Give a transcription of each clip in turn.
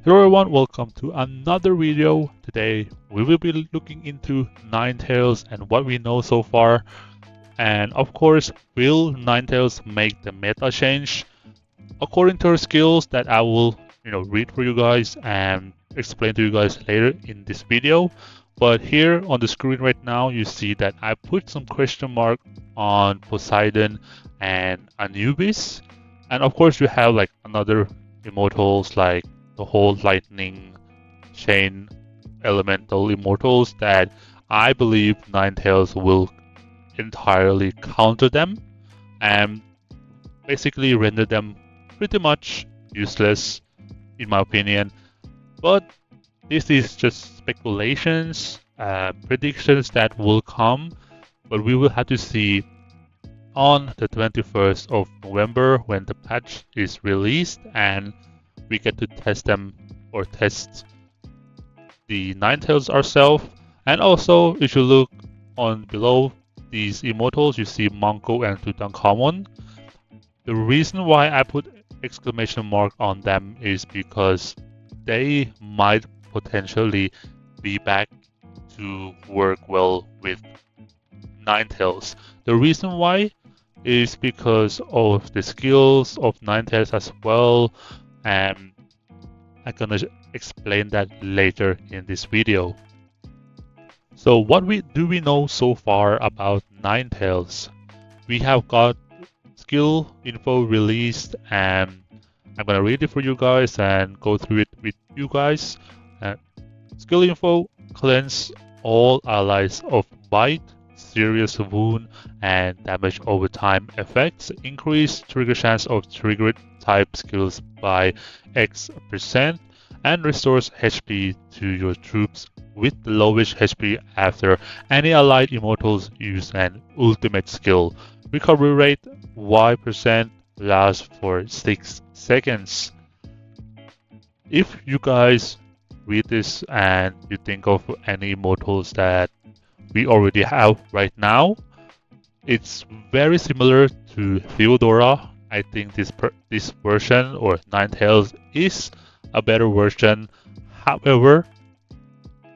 Hello everyone, welcome to another video. Today we will be looking into Ninetales and what we know so far. And of course, will Ninetales make the meta change? According to her skills that I will, read for you guys and explain to you guys later in this video. But here on the screen right now, you see that I put some question mark on Poseidon and Anubis. And of course, you have like another immortals like the whole lightning chain elemental immortals that I believe Ninetales will entirely counter them and basically render them pretty much useless in my opinion. But this is just speculations, predictions that will come, but we will have to see on the 21st of November when the patch is released and we get to test them or test the Ninetales ourselves. And also, if you look on below these immortals, you see Manko and Tutankhamun. The reason why I put exclamation mark on them is because they might potentially be back to work well with Ninetales. The reason why is because of the skills of Ninetales as well, and I'm gonna explain that later in this video. So what do we know so far about Ninetales? We have got skill info released and I'm gonna read it for you guys and go through it with you guys. Skill info: cleanse all allies of bite, serious wound, and damage over time effects. Increase trigger chance of triggered type skills by X%, and restores HP to your troops with the lowest HP after any allied immortals use an ultimate skill. Recovery rate Y% lasts for 6 seconds. If you guys read this and you think of any immortals that we already have right now, it's very similar to Theodora. I think this version or Ninetales is a better version. However,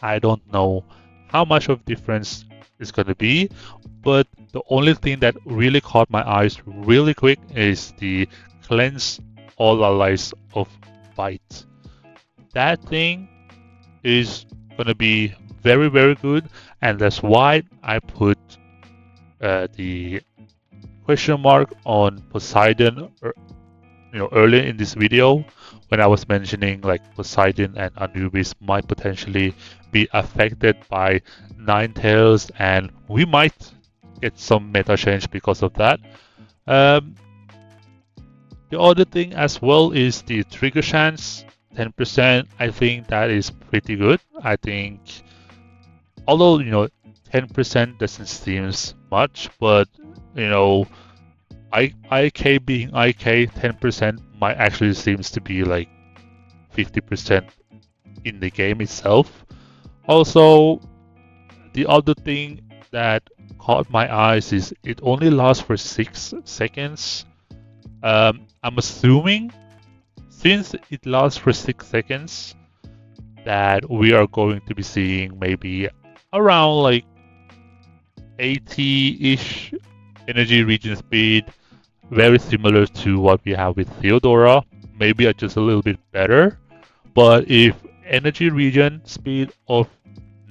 I don't know how much of difference is going to be, but the only thing that really caught my eyes really quick is the cleanse all allies of bite. That thing is going to be very, very good, and that's why I put the question mark on Poseidon earlier in this video when I was mentioning like Poseidon and Anubis might potentially be affected by Ninetales and we might get some meta change because of that. The other thing as well is the trigger chance, 10%. I think that is pretty good. I think although 10% doesn't seem much, but IK being IK, 10% might actually seems to be like 50% in the game itself. Also, the other thing that caught my eyes is it only lasts for 6 seconds. I'm assuming since it lasts for 6 seconds that we are going to be seeing maybe around like 80-ish energy regen speed, very similar to what we have with Theodora, maybe just a little bit better. But if energy regen speed of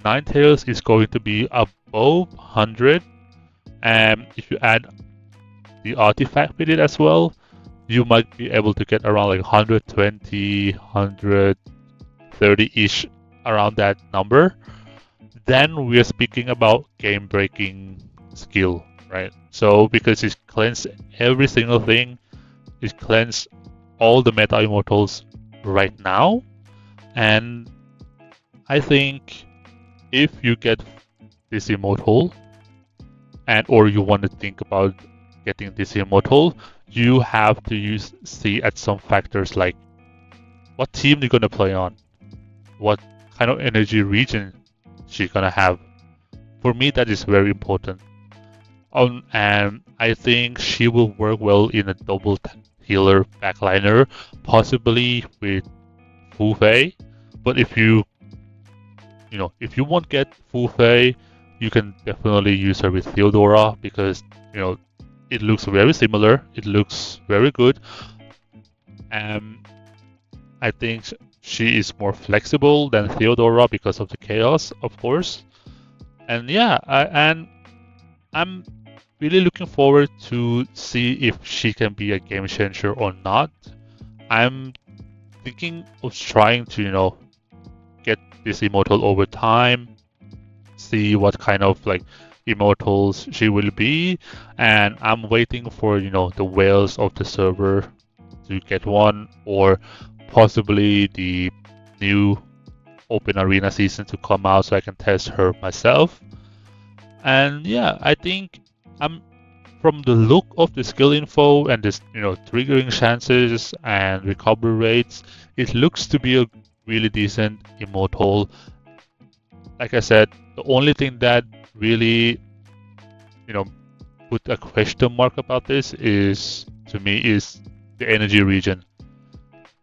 Ninetales is going to be above 100, and if you add the artifact with it as well, you might be able to get around like 120, 130-ish, around that number. Then we are speaking about game-breaking skill, right? So because it cleans every single thing, it cleans all the meta immortals right now, and I think if you get this immortal and or you want to think about getting this immortal, you have to see at some factors like what team you're gonna play on, what kind of energy regen she's gonna have. For me, that is very important. And I think she will work well in a double healer backliner, possibly with Fu Fei. But if you if you won't get Fu Fei, you can definitely use her with Theodora because it looks very similar. It looks very good. And I think she is more flexible than Theodora because of the chaos, of course. And yeah, and I'm really looking forward to see if she can be a game changer or not. I'm thinking of trying to get this immortal over time, see what kind of like immortals she will be, and I'm waiting for the whales of the server to get one, or possibly the new open arena season to come out so I can test her myself. And yeah, I think I'm from the look of the skill info and this triggering chances and recovery rates, it looks to be a really decent immortal. Like I said, the only thing that really put a question mark about this is the energy region.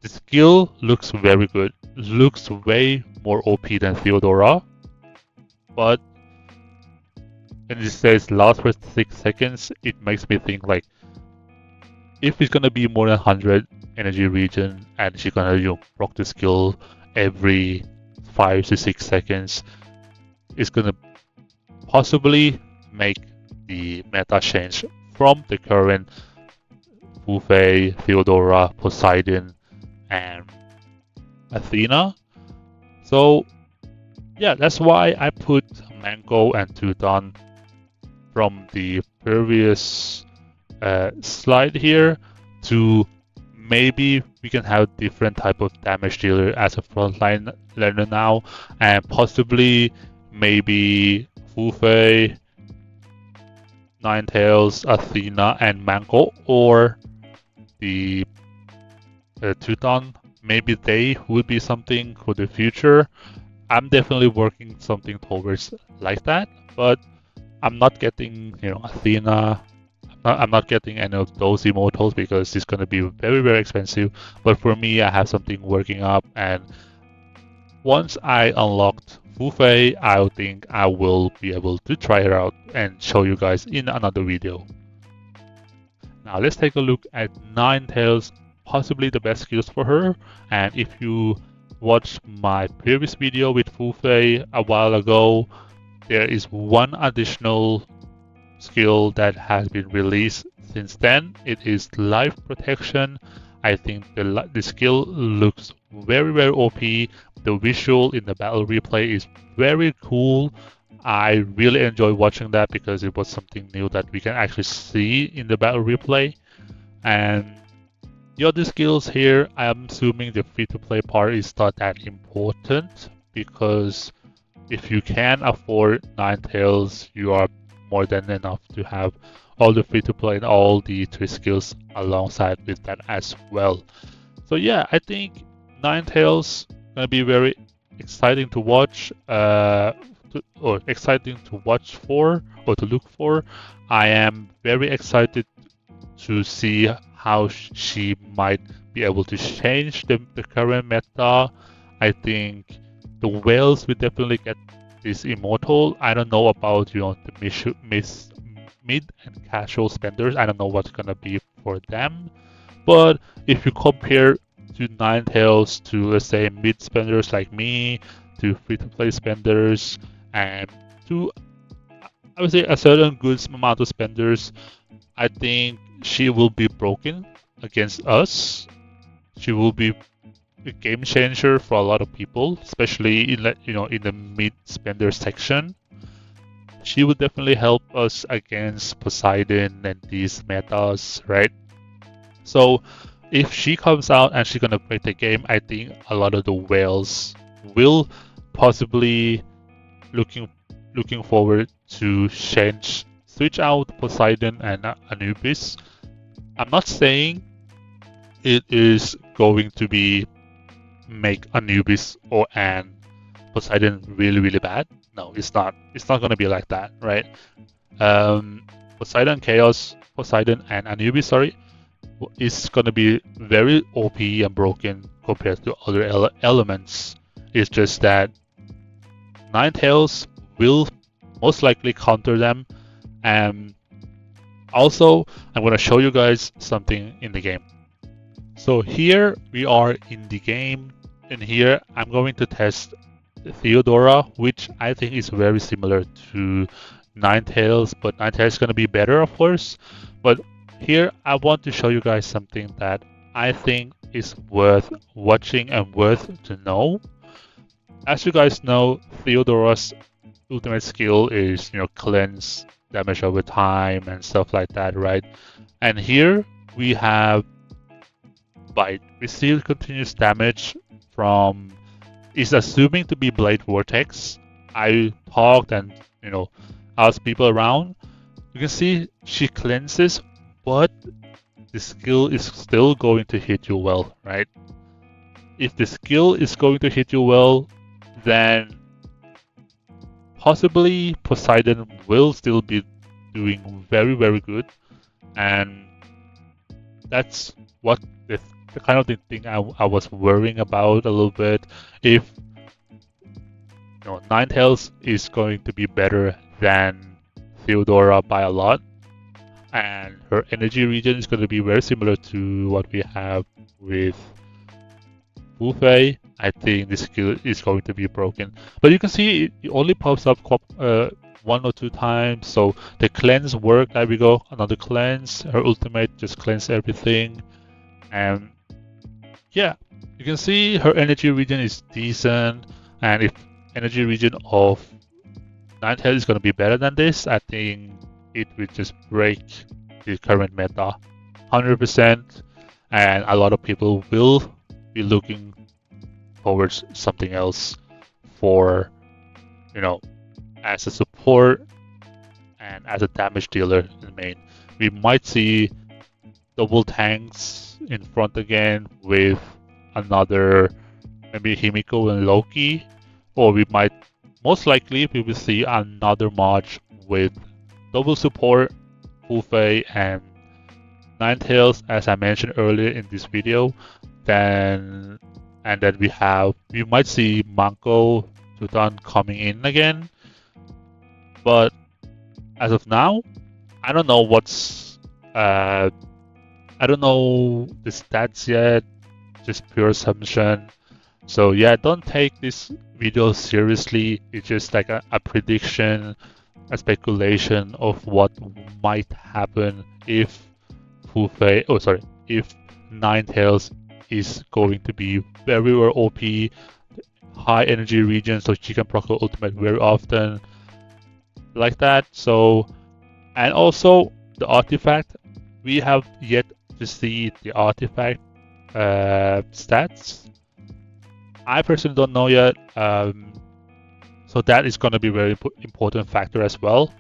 The skill looks very good. Looks way more OP than Theodora, but when it says last for 6 seconds, it makes me think like if it's gonna be more than 100 energy region and she's gonna proc the skill every 5 to 6 seconds, it's gonna possibly make the meta change from the current Fu Fei, Theodora, Poseidon, and Athena. So yeah, that's why I put Mango and Teuton from the previous slide here to maybe we can have different type of damage dealer as a frontline learner now, and possibly maybe Fu Fei, Ninetales, Athena, and Mango, or the Teuton. Maybe they would be something for the future. I'm definitely working something towards like that, but I'm not getting Athena. I'm not getting any of those immortals because it's gonna be very very expensive. But for me, I have something working up, and once I unlocked Fu Fei, I think I will be able to try her out and show you guys in another video. Now let's take a look at Ninetales, possibly the best skills for her. And if you watched my previous video with Fu Fei a while ago, there is one additional skill that has been released since then. It is life protection. I think the skill looks very very OP. The visual in the battle replay is very cool. I really enjoy watching that because it was something new that we can actually see in the battle replay. And the other skills here, I'm assuming the free-to-play part is not that important because if you can afford Ninetales, you are more than enough to have all the free-to-play and all the 3 skills alongside with that as well. So yeah, I think Ninetales gonna be very exciting to watch, or exciting to watch for, or to look for. I am very excited to see how she might be able to change the current meta. I think the whales will definitely get this immortal. I don't know about the mid and casual spenders. I don't know what's gonna be for them. But if you compare to Ninetales to, let's say, mid spenders like me, to free-to-play spenders, and to, I would say, a certain good amount of spenders, I think she will be broken against us. She will be a game changer for a lot of people, especially in in the mid spender section. She will definitely help us against Poseidon and these metas, right? So if she comes out and she's gonna break the game, I think a lot of the whales will possibly looking forward to switch out Poseidon and Anubis. I'm not saying it is going to be make Anubis or and Poseidon really really bad. No, it's not. It's not gonna be like that, right? Poseidon and Anubis, sorry, is gonna be very OP and broken compared to other elements. It's just that Ninetales will most likely counter them. And also, I'm going to show you guys something in the game. So here we are in the game, and here I'm going to test Theodora, which I think is very similar to Ninetales, but Ninetales is going to be better, of course. But here I want to show you guys something that I think is worth watching and worth to know. As you guys know, Theodora's ultimate skill is, cleanse damage over time and stuff like that, right? And here we have Bite. Receive continuous damage from, is assuming to be Blade Vortex. I talked and, asked people around. You can see she cleanses, but the skill is still going to hit you well, right? If the skill is going to hit you well, then possibly Poseidon will still be doing very, very good. And that's what the kind of the thing I was worrying about a little bit. If Ninetales is going to be better than Theodora by a lot, and her energy regen is going to be very similar to what we have with Wu Fei, I think the skill is going to be broken. But you can see it only pops up 1 or 2 times, so the cleanse worked. There we go, another cleanse. Her ultimate just cleanse everything, and yeah, you can see her energy regen is decent. And if energy regen of Ninetales is going to be better than this, I think it will just break the current meta 100%, and a lot of people will be looking towards something else for, as a support and as a damage dealer in main. We might see double tanks in front again with another, maybe Himiko and Loki, or we might, most likely, we will see another match with double support, Wu Fei and Ninetales, as I mentioned earlier in this video. Then we might see Manko Tutan coming in again. But as of now, I don't know I don't know the stats yet, just pure assumption. So yeah, don't take this video seriously. It's just like a prediction, a speculation of what might happen if if Ninetales is going to be very, very OP, high energy regen, so she can proc her ultimate very often, like that. So, and also the artifact, we have yet to see the artifact stats. I personally don't know yet, so that is going to be a very important factor as well.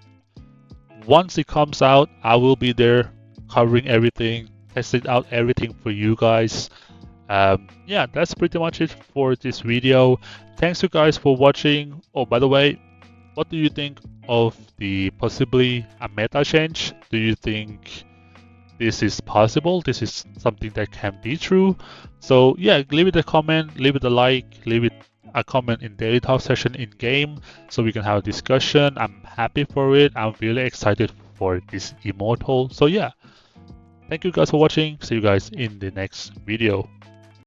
Once it comes out, I will be there covering everything, testing out everything for you guys. Yeah, that's pretty much it for this video. Thanks you guys for watching. Oh, by the way, what do you think of the possibly a meta change? Do you think this is possible? This is something that can be true? So yeah, leave it a comment, leave it a like, leave it a comment in daily talk session in game so we can have a discussion. I'm happy for it. I'm really excited for this immortal. So yeah, thank you guys for watching. See you guys in the next video.